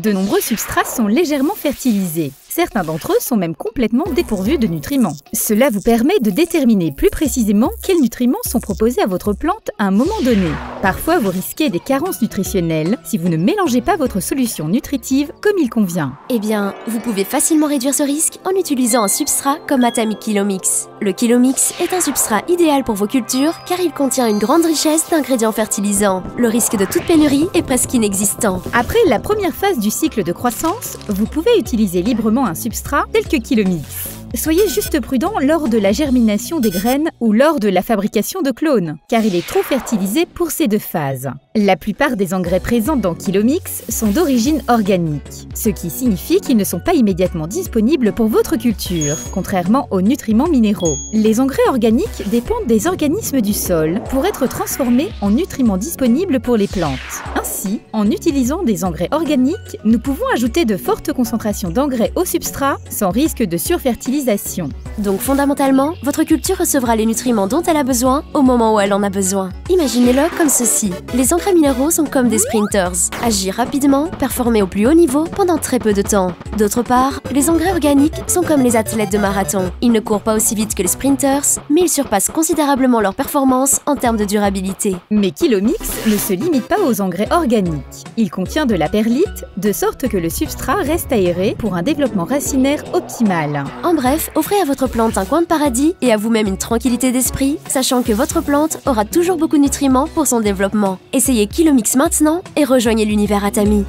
De nombreux substrats sont légèrement fertilisés. Certains d'entre eux sont même complètement dépourvus de nutriments. Cela vous permet de déterminer plus précisément quels nutriments sont proposés à votre plante à un moment donné. Parfois, vous risquez des carences nutritionnelles si vous ne mélangez pas votre solution nutritive comme il convient. Eh bien, vous pouvez facilement réduire ce risque en utilisant un substrat comme Atami Kilomix. Le Kilomix est un substrat idéal pour vos cultures car il contient une grande richesse d'ingrédients fertilisants. Le risque de toute pénurie est presque inexistant. Après la première phase du cycle de croissance, vous pouvez utiliser librement un substrat tel que Kilomix. Soyez juste prudent lors de la germination des graines ou lors de la fabrication de clones, car il est trop fertilisé pour ces deux phases. La plupart des engrais présents dans Kilomix sont d'origine organique, ce qui signifie qu'ils ne sont pas immédiatement disponibles pour votre culture, contrairement aux nutriments minéraux. Les engrais organiques dépendent des organismes du sol pour être transformés en nutriments disponibles pour les plantes. Ainsi, en utilisant des engrais organiques, nous pouvons ajouter de fortes concentrations d'engrais au substrat sans risque de surfertilisation. Donc fondamentalement, votre culture recevra les nutriments dont elle a besoin au moment où elle en a besoin. Imaginez-le comme ceci. Les engrais minéraux sont comme des sprinters. Agir rapidement, performer au plus haut niveau pendant très peu de temps. D'autre part, les engrais organiques sont comme les athlètes de marathon. Ils ne courent pas aussi vite que les sprinters, mais ils surpassent considérablement leur performance en termes de durabilité. Mais Kilomix ne se limite pas aux engrais organiques. Il contient de la perlite, de sorte que le substrat reste aéré pour un développement racinaire optimal. En bref, offrez à votre plante un coin de paradis et à vous-même une tranquillité d'esprit, sachant que votre plante aura toujours beaucoup de nutriments pour son développement. Essayez Kilomix maintenant et rejoignez l'univers Atami.